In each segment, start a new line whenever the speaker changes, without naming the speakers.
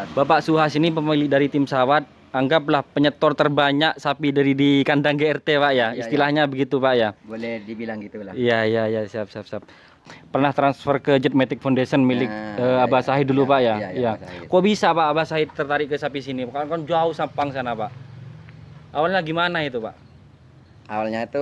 Suhas.
Bapak Suhas ini pemilik dari tim pesawat, anggaplah penyetor terbanyak sapi dari di kandang GRT Pak ya,
Iya,
istilahnya begitu Pak ya.
Boleh dibilang gitulah.
Iya iya iya, siap siap siap. Pernah transfer ke Jetmatic Foundation milik
Nah,
Abah Sahid dulu Pak ya.
Iya,
Iya.
Mas Sahid.
Kok bisa Pak Abah Sahid tertarik ke sapi sini? Kan jauh Sampang sana Pak. Awalnya gimana itu Pak?
Awalnya itu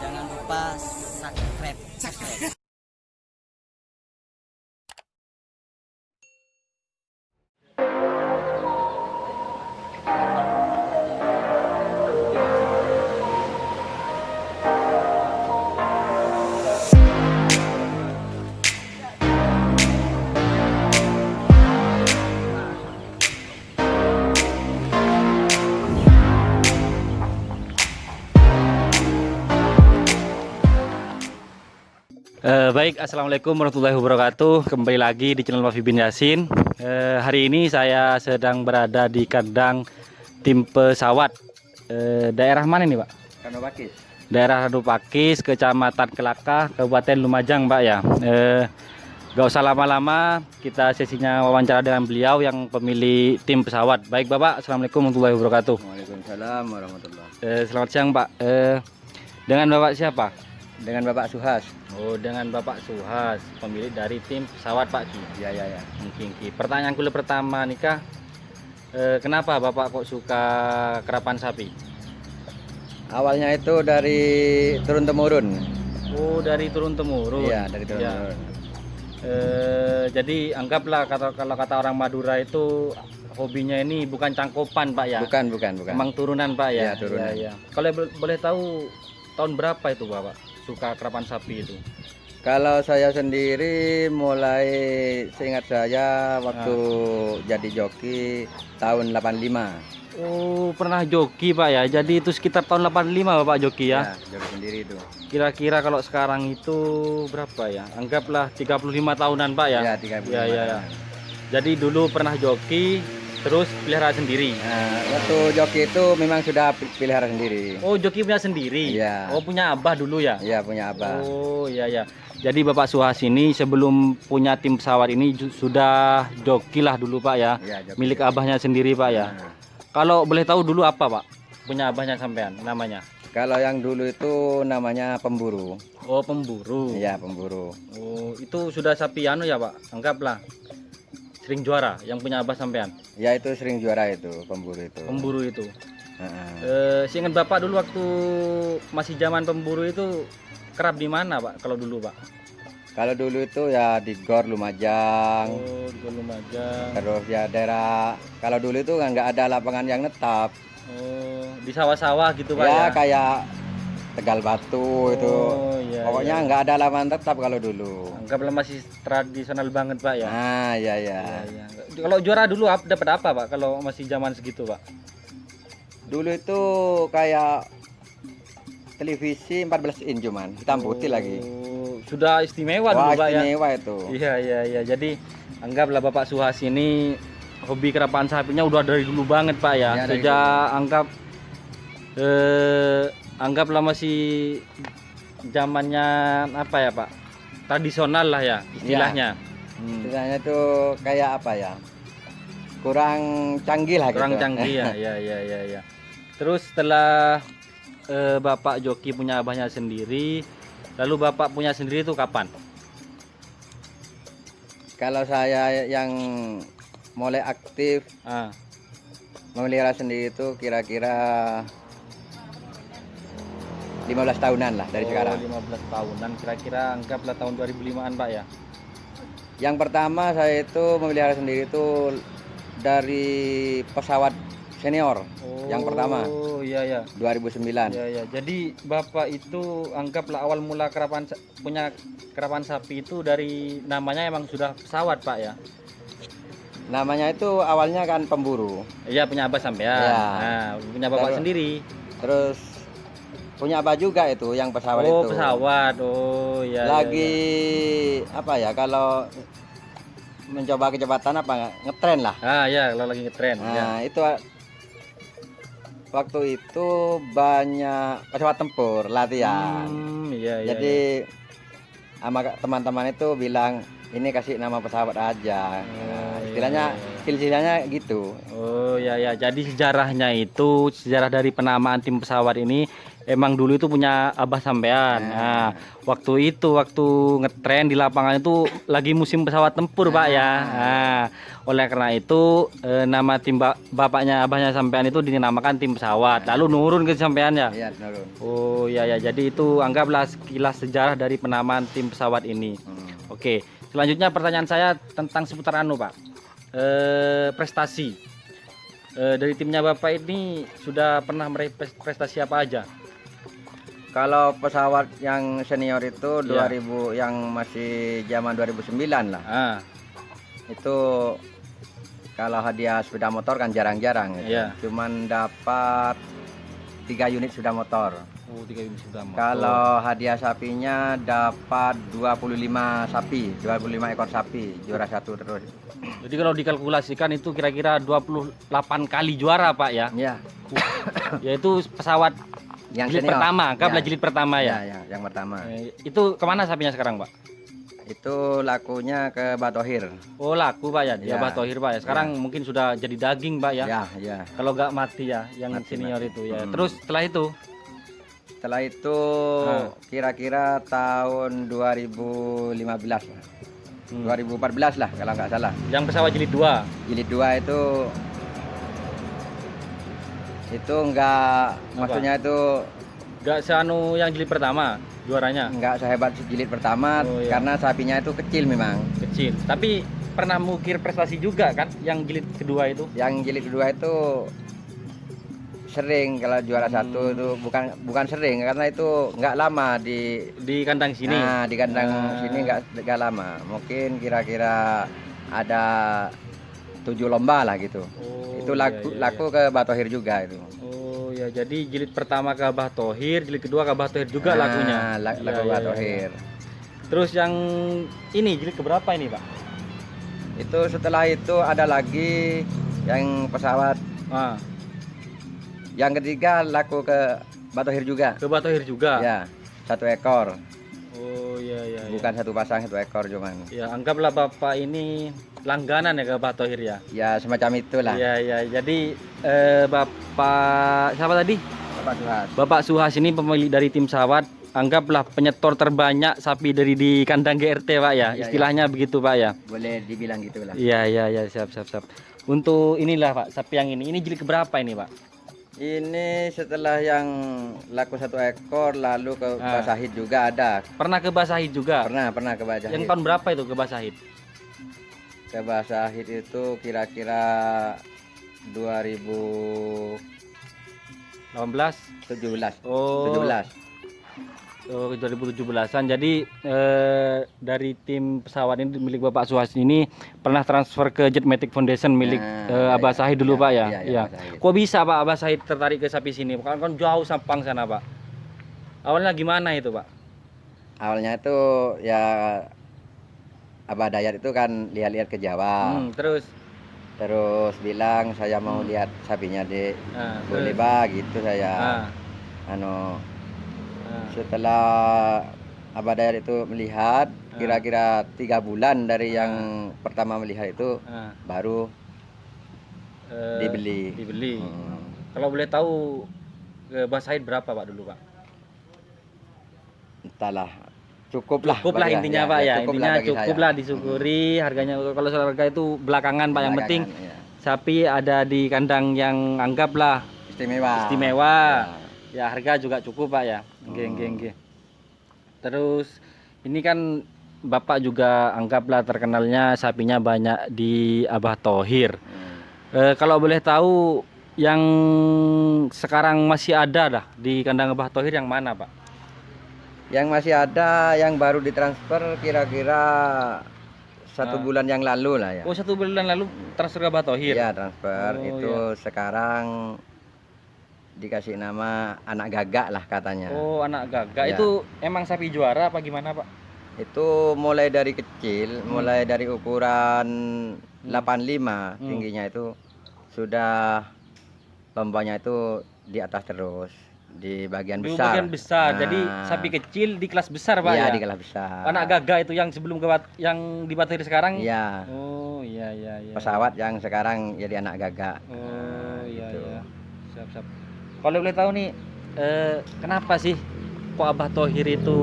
Jangan lupa subscribe.
Baik, assalamualaikum warahmatullahi wabarakatuh. Kembali lagi di channel Wafi bin Yasin. Hari ini saya sedang berada di kandang tim pesawat. Daerah mana ini Pak?
Kanobakis.
Daerah Ranupakis, Kecamatan Kelakah, Kabupaten Lumajang Pak ya. Gak usah lama-lama, kita sesinya wawancara dengan beliau yang pemilik tim pesawat. Baik Bapak, assalamualaikum warahmatullahi wabarakatuh.
Waalaikumsalam warahmatullahi.
Selamat siang Pak. Dengan Bapak siapa?
Dengan Bapak Suhas.
Oh, dengan Bapak Suhas, pemilik dari tim pesawat Pak Ki.
Iya, iya, iya.
Ki. Pertanyaanku pertama nikah, kenapa Bapak kok suka kerapan sapi?
Awalnya itu dari turun temurun.
Oh, dari turun temurun.
Iya, dari turun
Ya.
temurun.
Jadi anggaplah kalau kata orang Madura itu hobinya ini bukan cangkopan Pak ya.
Bukan.
Emang turunan Pak ya.
Iya, turunan.
Iya. Kalau boleh tahu tahun berapa itu Bapak suka kerapan sapi itu?
Kalau saya sendiri mulai seingat saya waktu jadi joki tahun 85.
Oh, pernah joki Pak ya. Jadi itu sekitar tahun 85 Bapak joki ya.
Ya, joki sendiri itu.
Kira-kira kalau sekarang itu berapa ya? Anggaplah 35 tahunan Pak ya.
Ya, 35.
Ya. Jadi dulu pernah joki, terus pelihara sendiri.
Nah, waktu joki itu memang sudah pelihara sendiri.
Oh, joki punya sendiri.
Iya.
Oh, punya Abah dulu ya.
Iya, punya abah.
Oh, iya. Jadi Bapak Suhas ini sebelum punya tim pesawat ini sudah joki lah dulu Pak ya.
Iya, joki.
Milik abahnya sendiri Pak ya.
Nah,
Kalau boleh tahu dulu apa Pak? Punya abahnya sampean namanya?
kalau yang dulu itu namanya pemburu.
Oh, pemburu.
Iya, pemburu.
Oh, itu sudah sapi anu ya Pak? Anggaplah sering juara yang punya abah sampean.
Ya, itu sering juara itu, pemburu itu.
Pemburu itu.
Heeh.
Seingat Bapak dulu waktu masih zaman pemburu itu kerap di mana Pak? Kalau dulu Pak?
Kalau dulu itu ya di Gor Lumajang.
Oh, di Lumajang.
Terus ya daerah, kalau dulu itu nggak ada lapangan yang netap.
Oh, di sawah-sawah gitu Pak
Ya,
ya?
kayak Tegal Batu itu.
Oh, iya.
Pokoknya
iya.
nggak ada lapangan tetap kalau dulu.
Anggaplah masih tradisional banget Pak ya.
Nah, ya.
Iya. Kalau juara dulu dapat apa Pak? Kalau masih zaman segitu Pak?
Dulu itu kayak televisi 14 in cuman hitam putih lagi.
Oh, sudah istimewa
Wah,
dulu Pak ya.
istimewa itu.
Iya. Jadi anggaplah Bapak Suhas ini hobi kerapan sapinya udah dari dulu banget Pak ya.
Ya, dari
Sejak anggaplah masih zamannya apa ya Pak? Tradisional lah ya istilahnya.
Istilahnya itu kayak apa ya? Kurang canggih lah
Kurang
gitu.
canggih ya. Iya. Terus setelah Bapak joki punya abahnya sendiri, lalu Bapak punya sendiri itu kapan?
Kalau saya yang mulai aktif
Ah,
memelihara sendiri itu kira-kira 15 tahunan lah dari sekarang.
15 tahunan, kira-kira anggaplah tahun 2005-an Pak ya.
Yang pertama saya itu memelihara sendiri itu dari pesawat senior. Yang pertama
Oh iya.
2009.
Iya. Jadi Bapak itu anggaplah awal mula punya kerapan sapi itu dari namanya emang sudah pesawat Pak ya.
Namanya itu awalnya kan pemburu.
Iya, punya abah sampean.
Iya.
Nah, punya Bapak
Terus-
sendiri.
Terus punya abah juga itu yang pesawat
Oh,
itu.
pesawat. Oh iya.
Lagi apa ya, kalau mencoba kecepatan apa ngetren lah.
Ah ya, kalau lagi ngetren. Ya.
Nah, itu waktu itu banyak pesawat tempur latihan.
Iya, iya.
Jadi sama teman-teman itu bilang ini kasih nama pesawat aja. Nah, istilahnya silsilahnya gitu.
Oh ya ya, jadi sejarahnya itu sejarah dari penamaan tim pesawat ini emang dulu itu punya abah sampean. Nah, waktu ngetren di lapangan itu lagi musim pesawat tempur pak ya. Nah, oleh karena itu nama tim bapaknya abahnya sampean itu dinamakan tim pesawat. Lalu nurun ke sampean ya.
Iya, nurun.
Oh ya ya, jadi itu anggaplah sekilas sejarah dari penamaan tim pesawat ini. Oke, selanjutnya pertanyaan saya tentang seputar anu pak. Prestasi dari timnya bapak ini sudah pernah meraih prestasi apa aja?
Kalau pesawat yang senior itu
Iya.
2000 yang masih zaman 2009 lah.
Ah,
Itu kalau hadiah sepeda motor kan jarang-jarang gitu.
Iya.
Cuman dapat 3 unit sepeda motor.
oh 3 unit sudah.
Kalau hadiah sapinya dapat 25 sapi, 25 ekor sapi, juara 1 terus.
Jadi kalau dikalkulasikan itu kira-kira 28 kali juara pak ya.
Ya,
Yaitu pesawat
yang
jilid
senior.
pertama, anggaplah
Ya.
jilid pertama ya.
Ya, yang pertama.
Itu kemana sapinya sekarang pak?
Itu lakunya ke Batohir.
Oh laku pak ya, dia
Ya.
Batohir pak ya. Sekarang mungkin sudah jadi daging pak ya.
Ya, ya.
Kalau nggak mati ya, yang
Mati,
senior
mati.
itu ya. Terus setelah itu,
Setelah itu kira-kira tahun 2015 lah. 2014 lah kalau nggak salah.
yang pesawat jilid 2.
Jilid 2 itu enggak, maksudnya itu
Nggak seanu yang jilid pertama juaranya.
enggak sehebat jilid pertama.
Oh, iya.
Karena sapinya itu kecil memang.
Kecil, tapi pernah mengukir prestasi juga kan yang jilid kedua itu.
Yang jilid kedua itu sering, kalau juara 1 itu bukan sering karena itu enggak lama
Di kandang sini.
Nah, di kandang sini enggak lama. Mungkin kira-kira ada 7 lomba lah gitu.
Oh,
Itu
iya,
laku
iya.
ke Batohir juga itu.
Oh ya, jadi jilid pertama ke Abah Thohir, jilid kedua ke Abah Thohir juga lakunya.
Laku
Iya, iya,
Batohir.
iya. Terus yang ini jilid keberapa ini pak?
Itu setelah itu ada lagi yang pesawat
Ah,
yang ketiga laku ke Batohir juga.
ke Abah Thohir juga.
Ya, 1 ekor.
Oh iya iya.
Bukan satu pasang, 1 ekor cuman.
Ya anggaplah bapak ini langganan ya ke Abah Thohir ya.
Ya semacam itulah.
Iya iya. Jadi bapak siapa tadi?
Bapak Suhas.
Bapak Suhas ini pemilik dari tim pesawat. Anggaplah penyetor terbanyak sapi dari di kandang GRT pak ya.
Iya,
Istilahnya begitu pak ya.
Boleh dibilang gitulah.
Iya iya iya, siap siap siap. Untuk inilah pak sapi yang ini jilid keberapa ini pak?
Ini setelah yang laku 1 ekor lalu ke
Ah.
Basahid juga ada.
Pernah ke Basahid juga?
Pernah ke Basahid.
Yang tahun berapa itu ke Basahid?
Ke Basahid itu kira-kira 2017.
18? Oh,
17.
oh 2017-an. Jadi dari tim pesawat ini milik Bapak Suhas ini pernah transfer ke Jetmatic Foundation milik Abah Sahid dulu Pak ya?
Iya, Abah Sahid.
Kok bisa Pak Abah Sahid tertarik ke sapi sini? Kan jauh Sampang sana Pak. Awalnya gimana itu Pak?
Awalnya itu ya Abah Dayat itu kan lihat-lihat ke Jawa.
Terus?
Terus bilang saya mau lihat sapinya Dek. Boleh Bah gitu saya. Setelah Abah Dayat itu melihat kira-kira 3 bulan dari yang pertama melihat itu baru dibeli.
Kalau boleh tahu ke Abah Sahid berapa Pak dulu Pak?
Entahlah, cukuplah
Cukuplah intinya Pak ya, intinya
bagi
cukuplah
saya.
disyukuri harganya. Kalau soal harga itu belakangan Pak, yang penting
Belakangan, ya.
sapi ada di kandang yang anggaplah
Istimewa.
ya harga juga cukup Pak ya. Nggih. Terus ini kan Bapak juga anggaplah terkenalnya sapinya banyak di Abah Thohir. Kalau boleh tahu yang sekarang masih ada dah di kandang Abah Thohir yang mana Pak?
Yang masih ada yang baru ditransfer kira-kira 1 bulan yang lalu lah ya.
Oh 1 bulan lalu transfer ke Abah Thohir?
Iya transfer
Oh,
itu sekarang dikasih nama anak gagak lah katanya.
Oh anak gagak
Ya.
itu emang sapi juara apa gimana Pak?
Itu mulai dari kecil, mulai dari ukuran 85 tingginya itu sudah lombanya itu di atas terus di bagian
Di
besar.
bagian besar. Jadi
Nah,
sapi kecil di kelas besar Pak
iya
ya.
di kelas besar.
Anak gagak itu yang sebelum yang di Bateri sekarang.
Iya,
Oh iya iya iya.
pesawat yang sekarang jadi anak gagak.
Oh iya
gitu.
iya. Siap siap. Kalau boleh tahu nih, kenapa sih kok Abah Thohir itu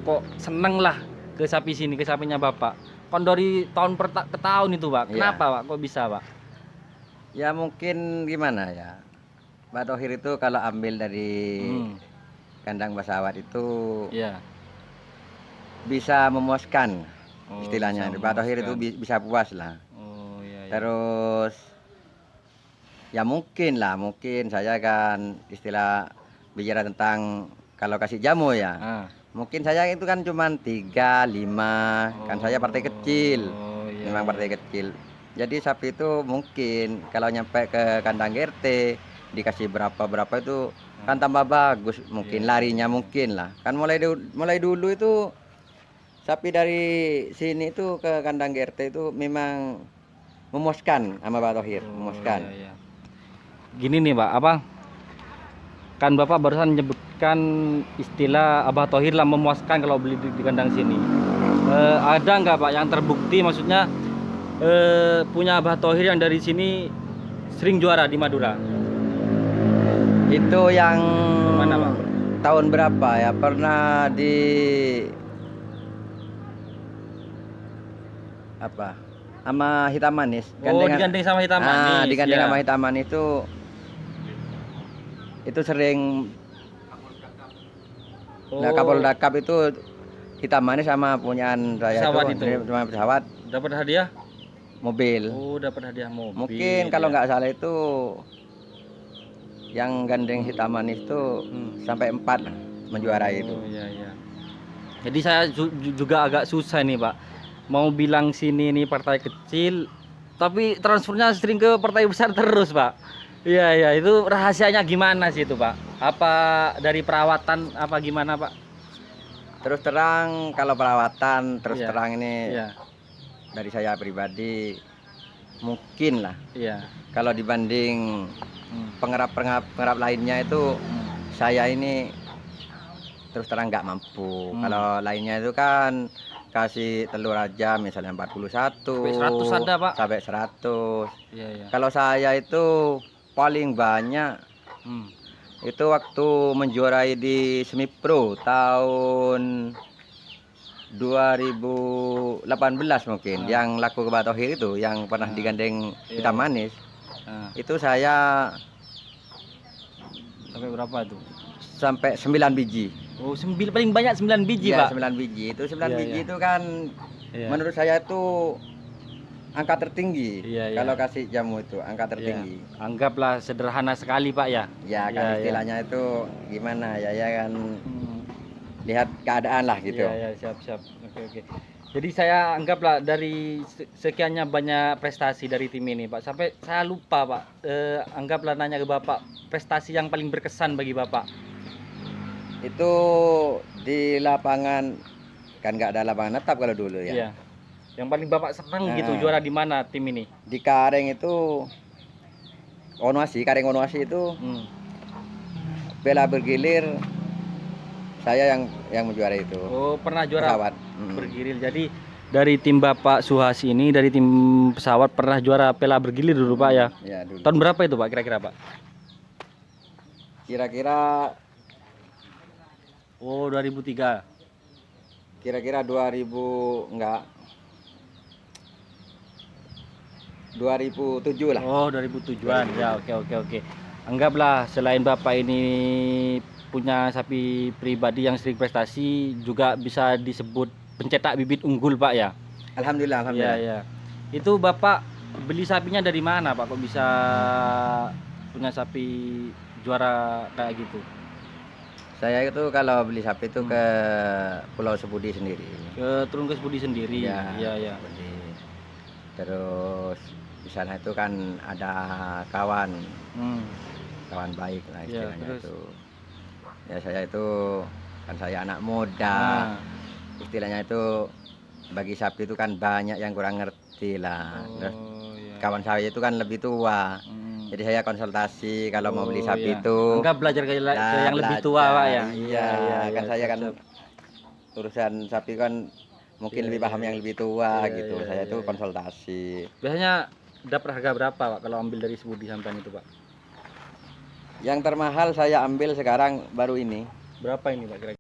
kok seneng lah ke sapi sini, ke sapinya Bapak? Kon dari tahun ke tahun itu Pak.
Iya.
Kenapa Pak? Kok bisa Pak?
Ya mungkin gimana ya, Pak Thohir itu kalau ambil dari kandang pesawat itu
Iya.
bisa memuaskan
Oh,
istilahnya.
bisa
Pak Thohir itu
memuaskan.
bisa puas lah.
Oh iya iya.
Terus ya mungkin saya kan istilah bicara tentang kalau kasih jamu ya.
Ah.
Mungkin saya itu kan cuma 3, 5, kan saya partai kecil.
Oh iya.
Memang partai kecil. Jadi sapi itu mungkin kalau nyampe ke kandang RT dikasih berapa itu kan tambah bagus, mungkin larinya mungkin lah. Kan mulai dulu itu sapi dari sini itu ke kandang RT itu memang memuaskan sama Pak Thohir, memuaskan.
Iya, iya. Gini nih Pak, apa? Kan Bapak barusan menyebutkan istilah Abah Thohir lah memuaskan kalau beli di kandang sini. Ada nggak Pak yang terbukti maksudnya punya Abah Thohir yang dari sini sering juara di Madura?
Itu yang
Mana Pak?
tahun berapa ya? Pernah di apa? Sama Hitam Manis.
Oh, digandeng sama Hitam Manis.
Digandeng
ya.
sama Hitam Manis itu sering. Nah, Kapolda Cup itu Hitam Manis sama punyaan saya
Pesawat
itu,
itu.
cuma pesawat
Dapat hadiah?
mobil.
Oh, dapat hadiah mobil.
Mungkin kalau
ya.
nggak salah itu yang gandeng Hitam Manis itu sampai 4 lah menjuarai itu.
Oh iya iya. Jadi saya juga agak susah nih Pak. Mau bilang sini nih partai kecil, tapi transfernya sering ke partai besar terus Pak. Iya iya, itu rahasianya gimana sih itu Pak? Apa dari perawatan apa gimana Pak?
Terus terang kalau perawatan terus
Iya.
terang ini
Iya
dari saya pribadi mungkin lah
iya.
kalau dibanding pengerap lainnya itu saya ini terus terang nggak mampu. Kalau lainnya itu kan kasih telur aja misalnya 41
Sampai 100 ada Pak.
sampai 100.
Iya iya.
Kalau saya itu paling banyak itu waktu menjuarai di Semipro tahun 2018 mungkin yang laku ke Pak Thohir itu yang pernah digandeng Hitam Manis. Itu saya
Sampai berapa tuh?
sampai 9 biji.
Oh, paling banyak 9 biji
Ya,
Pak.
9 biji. Itu 9
Iya,
biji
iya.
itu kan
Iya.
menurut saya itu angka tertinggi.
Iya, iya.
Kalau kasih jamu itu angka tertinggi.
Iya. Anggaplah sederhana sekali Pak ya.
Ya kan
Iya, iya.
istilahnya itu gimana ya kan lihat keadaan lah gitu.
Iya, iya, siap. Oke, oke. Jadi saya anggaplah dari sekiannya banyak prestasi dari tim ini, Pak. Sampai saya lupa, Pak. Anggaplah nanya ke Bapak, prestasi yang paling berkesan bagi Bapak.
Itu di lapangan kan nggak ada lapangan tetap kalau dulu ya.
Iya. Yang paling Bapak senang gitu juara di mana tim ini?
Di Kareng itu Kareng Onuasi itu bela bergilir saya yang menjuarai itu.
Oh, pernah juara
pesawat.
bergilir. Jadi dari tim Bapak Suhasi ini, dari tim pesawat pernah juara pela bergilir dulu Pak ya?
Ya dulu.
Tahun berapa itu Pak kira-kira Pak?
Kira-kira
Oh, 2003.
Kira-kira 2007 lah.
Oh, 2007-an. Ya, oke. Anggaplah selain Bapak ini punya sapi pribadi yang sering prestasi, juga bisa disebut pencetak bibit unggul Pak ya?
Alhamdulillah.
Iya. Itu Bapak beli sapinya dari mana Pak? Kok bisa punya sapi juara kayak gitu?
Saya itu kalau beli sapi itu ke Pulau Sepudi sendiri.
Turun ke Budi sendiri. Iya.
Sepudi. Terus di sana itu kan ada kawan baik lah istilahnya
terus?
itu. Ya saya itu kan saya anak muda. istilahnya itu bagi sapi itu kan banyak yang kurang ngerti lah. Terus
iya.
kawan saya itu kan lebih tua.
Hmm.
Jadi saya konsultasi kalau mau beli
Oh,
sapi
iya.
itu.
Enggak belajar ke
Nah,
yang lebih tua
belajar.
Pak ya.
Iya, kan saya kan
siap.
urusan sapi kan mungkin
Iya,
lebih
iya,
paham yang
iya.
lebih tua
Iya,
gitu.
iya,
Saya
iya,
tuh
iya.
konsultasi.
Biasanya dapat harga berapa Pak kalau ambil dari Sebudi sampai itu Pak?
Yang termahal saya ambil sekarang baru ini.
Berapa ini Pak kira-kira?